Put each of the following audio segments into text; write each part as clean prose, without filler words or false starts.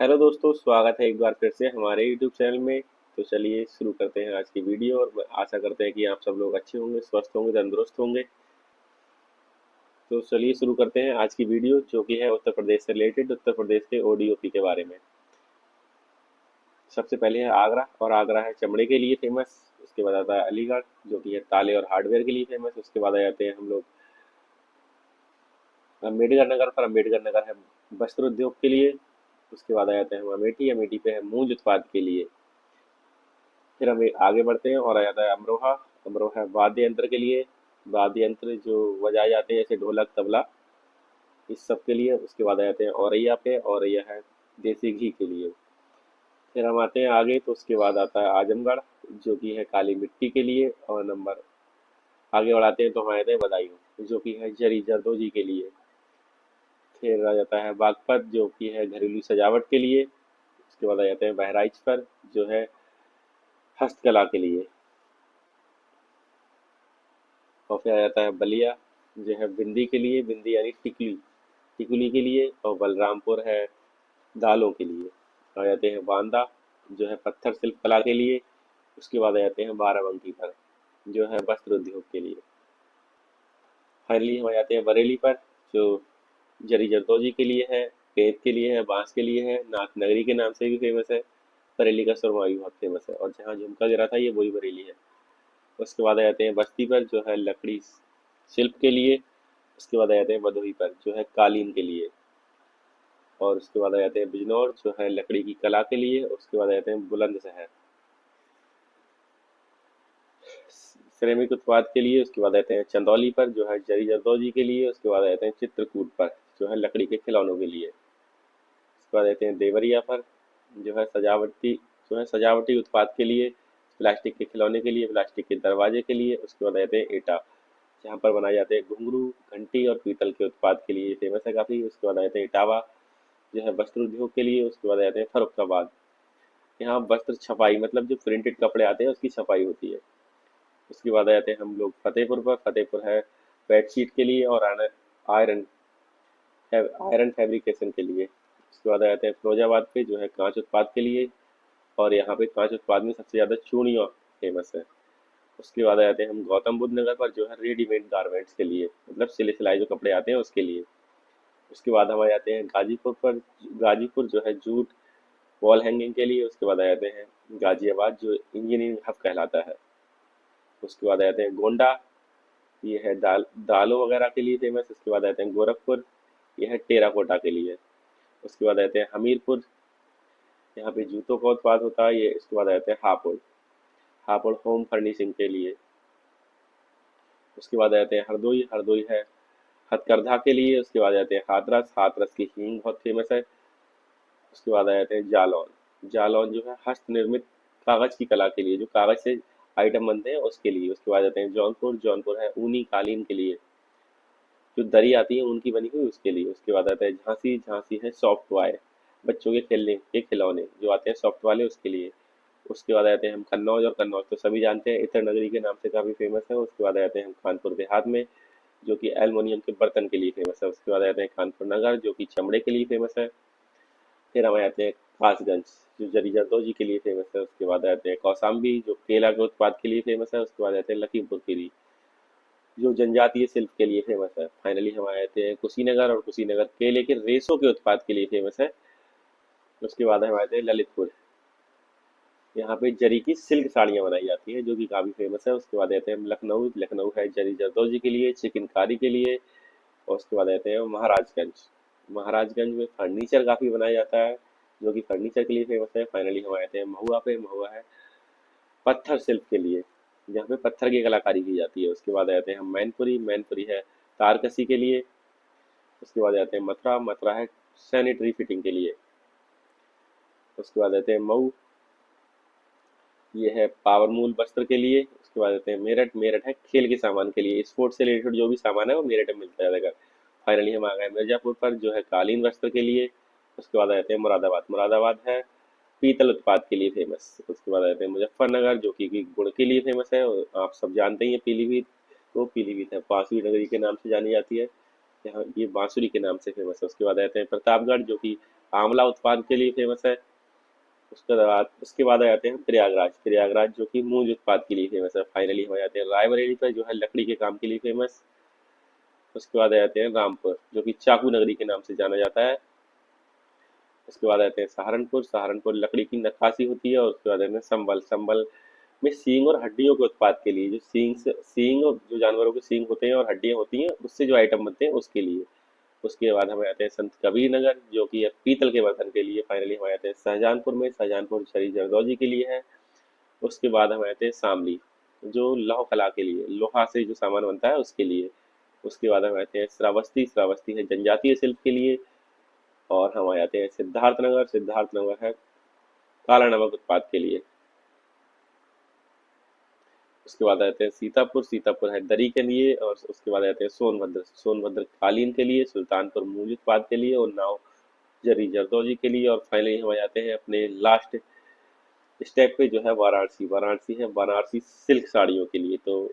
Hello दोस्तों, स्वागत है एक बार फिर से हमारे यूट्यूब चैनल में। तो चलिए शुरू करते हैं आज की वीडियो और आशा करते हैं कि आप सब लोग अच्छे होंगे, स्वस्थ होंगे, तंदुरुस्त होंगे। तो चलिए शुरू करते हैं आज की वीडियो, जो कि है उत्तर प्रदेश से रिलेटेड, उत्तर प्रदेश के ओडीओपी के बारे में। सबसे पहले है आगरा, और आगरा है चमड़े के लिए फेमस। उसके बाद आता है अलीगढ़, जो कि है ताले और हार्डवेयर के लिए फेमस। उसके बाद आ जाते हैं हम लोग अम्बेडकर नगर पर। अम्बेडकर नगर है वस्त्र उद्योग के लिए। उसके बाद आ जाते हैं हम अमेठी। अमेठी पे है मूंज उत्पाद के लिए। फिर हम आगे बढ़ते हैं और आ जाता है अमरोहा। अमरोहा वाद्य यंत्र के लिए। वाद्य यंत्र जो बजाए जाते हैं जैसे ढोलक, तबला, इस सब के लिए। उसके बाद आ जाते हैं औरैया पे। औरैया है देसी घी के लिए। फिर हम आते हैं आगे, तो उसके बाद आता है आजमगढ़, जो कि है काली मिट्टी के लिए। और नंबर आगे बढ़ाते हैं तो हम आ जाते हैं बदायूं, जो कि है जरी जरदोजी के लिए। फिर आ जाता है बागपत, जो कि है घरेलू सजावट के लिए। उसके बाद आ जाते हैं बहराइच पर, जो है हस्तकला के लिए। और फिर आ जाता है बलिया, जो है बिंदी के लिए। बिंदी यानी टिकली, टिकुली के लिए। और बलरामपुर है दालों के लिए। आ जाते हैं बांदा, जो है पत्थर शिल्प कला के लिए। उसके बाद आ जाते हैं बाराबंकी पर, जो है वस्त्र उद्योग के लिए। फाइनली हम आ जाते हैं बरेली पर, जो जरी जरदोजी के लिए है, पेंत के लिए है, बांस के लिए है, नाथ नगरी के नाम से भी फेमस है। बरेली का सुरमा भी बहुत फेमस है, और जहाँ झुमका गिरा था ये वही बरेली है। उसके बाद आ जाते हैं बस्ती पर, जो है लकड़ी शिल्प के लिए। उसके बाद आ जाते हैं भदोही पर, जो है कालीन के लिए। और उसके बाद आ जाते हैं बिजनौर, जो है लकड़ी की कला के लिए। उसके बाद आ जाते हैं बुलंदशहर, सिरेमिक उत्पाद के लिए। उसके बाद आते हैं चंदौली पर, जो है जरी जरदोजी के लिए। उसके बाद आते हैं चित्रकूट पर, जो है लकड़ी के खिलौनों के लिए। उसके बाद आते हैं देवरिया पर, जो है सजावटी उत्पाद के लिए, प्लास्टिक के खिलौने के लिए, प्लास्टिक के दरवाजे के लिए। उसके बाद आते हैं एटा, जहाँ पर बनाए जाते हैं घुंघरू, घंटी और पीतल के उत्पाद के लिए फेमस है काफ़ी। उसके बाद आते हैं इटावा, जो है वस्त्र उद्योग के लिए। उसके बाद आते हैं फर्रुखाबाद, यहाँ वस्त्र छपाई मतलब जो प्रिंटेड कपड़े आते हैं उसकी छपाई होती है। उसके बाद आ जाते हैं हम लोग फतेहपुर पर। फतेहपुर है बेडशीट के लिए और आयरन आयरन फैब्रिकेशन के लिए। उसके बाद आ जाते हैं फिरोजाबाद पे, जो है कांच उत्पाद के लिए। और यहाँ पे कांच उत्पाद में सबसे ज़्यादा चूड़ियाँ फेमस है। उसके बाद आ जाते हैं हम गौतम बुद्ध नगर पर, जो है रेडीमेड गारमेंट्स के लिए, मतलब सिले सिलाई जो कपड़े आते हैं उसके लिए। उसके बाद हम आ जाते हैं गाजीपुर पर। गाजीपुर जो है जूट वॉल हैंगिंग के लिए। उसके बाद आ जाते हैं गाजियाबाद, जो इंजीनियरिंग हब कहलाता है। उसके बाद आ जाते हैं गोंडा, ये है दालों वगैरह के लिए फेमस। उसके बाद आते हैं गोरखपुर, ये है टेराकोटा के लिए। उसके बाद आते हैं हमीरपुर, यहाँ पे जूतों का उत्पाद होता है ये। इसके बाद आते हैं हापुड़, हापुड़ होम फर्निशिंग के लिए। उसके बाद आते हैं हरदोई, हरदोई है हथकरघा के लिए। उसके बाद आते हैं हाथरस, हाथरस की हींग बहुत फेमस है। उसके बाद आ जाते हैं जालौन, जालौन जो है हस्त निर्मित कागज की कला के लिए, जो कागज से आइटम बनते हैं उसके लिए। उसके बाद आते हैं जौनपुर, जौनपुर है ऊनी कालीन के लिए, जो दरी आती है उनकी बनी हुई उसके लिए। उसके बाद आता है झांसी, झांसी है सॉफ्ट टॉय, बच्चों के खेलने के खिलौने जो आते हैं सॉफ्ट वाले उसके लिए। उसके बाद आते हैं हम कन्नौज, और कन्नौज तो सभी जानते हैं इत्र नगरी के नाम से काफ़ी फेमस है। उसके बाद आते हैं हम कानपुर देहात में, जो कि एल्युमिनियम के बर्तन के लिए फेमस है। उसके बाद आते हैं कानपुर नगर, जो कि चमड़े के लिए फेमस है। फिर हम आते हैं कासगंज, जो जरी जरदोजी के लिए फेमस है। उसके बाद आते हैं कौसाम्बी, जो केला के उत्पाद के लिए फेमस है। उसके बाद आते हैं लखीमपुर खीरी, जो जनजातीय शिल्प के लिए फेमस है। फाइनली हम आए थे कुशीनगर, और कुशीनगर केले के रेशों के उत्पाद के लिए फेमस है। उसके बाद हम आए थे ललितपुर, यहाँ पे जरी की सिल्क साड़ियाँ बनाई जाती है, जो कि काफ़ी फेमस है। उसके बाद आते हैं हम लखनऊ, लखनऊ है जरी जरदोजी के लिए, चिकनकारी के लिए। और उसके बाद आते हैं महाराजगंज, महाराजगंज में फर्नीचर काफ़ी बनाया जाता है, जो कि फर्नीचर के लिए फेमस है। फाइनली हम आए थे महुआ पे, महुआ है पत्थर शिल्प के लिए, जहाँ पे पत्थर की कलाकारी की जाती है। उसके बाद आते हैं हम मैनपुरी, मैनपुरी है तारकसी के लिए। उसके बाद आते हैं मथुरा, मथुरा है सैनिटरी फिटिंग के लिए। उसके बाद आते हैं मऊ, ये है पावर मूल वस्त्र के लिए। उसके बाद आते हैं मेरठ, मेरठ है खेल के सामान के लिए, स्पोर्ट्स से रिलेटेड जो भी सामान है वो मेरठ में मिलता है ज़्यादातर। फाइनली हम आ गए मिर्जापुर पर, जो है कालीन वस्त्र के लिए। उसके बाद आते हैं मुरादाबाद, मुरादाबाद है पीतल उत्पाद के लिए फेमस। उसके बाद आते हैं मुजफ्फरनगर, जो कि गुड़ के लिए फेमस है। और आप सब जानते ही हैं पीलीभीत, वो पीलीभीत है बांसुरी नगरी के नाम से जानी जाती है, यहाँ ये बांसुरी के नाम से फेमस है। उसके बाद आते हैं प्रतापगढ़, जो कि आंवला उत्पाद के लिए फेमस है। उसके बाद आ जाते हैं प्रयागराज। प्रयागराज जो कि मूंज उत्पाद के लिए फेमस है। फाइनली हो जाते हैं रायबरेली पर, जो है लकड़ी के काम के लिए फेमस। उसके बाद आ जाते हैं रामपुर, जो कि चाकू नगरी के नाम से जाना जाता है। उसके बाद आते हैं सहारनपुर। सहारनपुर लकड़ी की नक्काशी होती है। और उसके बाद आते हैं संभल। संभल में सींग और हड्डियों के उत्पाद के लिए, जो सींग और जो जानवरों के सींग होते हैं और हड्डियां होती हैं, उससे जो आइटम बनते हैं उसके लिए। उसके बाद हमें आते हैं संत कबीर नगर, जो कि है पीतल के बर्तन के लिए। फाइनली हमें आते हैं शाहजहानपुर में। शाहजहानपुर श्री जरदौजी के लिए है। उसके बाद हमें आते हैं शामली, जो लौह कला के लिए, लोहा से जो सामान बनता है उसके लिए। उसके बाद हमें आते हैं श्रावस्ती। श्रावस्ती है जनजातीय शिल्प के लिए। और हम आ जाते हैं सिद्धार्थनगर। सिद्धार्थनगर है काला नमक उत्पाद के लिए। उसके बाद आते हैं सीतापुर। सीतापुर है दरी के लिए। और उसके बाद आते हैं सोनभद्र। सोनभद्र कालीन के लिए। सुल्तानपुर मूल उत्पाद के लिए। और नाव जरी जरदौजी के लिए। और फाइनली हम आ जाते हैं अपने लास्ट स्टेप पे, जो है वाराणसी। वाराणसी है बनारसी सिल्क साड़ियों के लिए। तो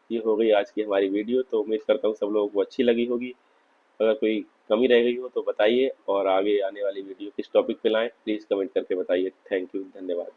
ये हो गई आज की हमारी वीडियो। तो उम्मीद करता हूँ सब लोगों को अच्छी लगी होगी। अगर कोई कमी रह गई हो तो बताइए, और आगे आने वाली वीडियो किस टॉपिक पे लाएं प्लीज़ कमेंट करके बताइए। थैंक यू, धन्यवाद।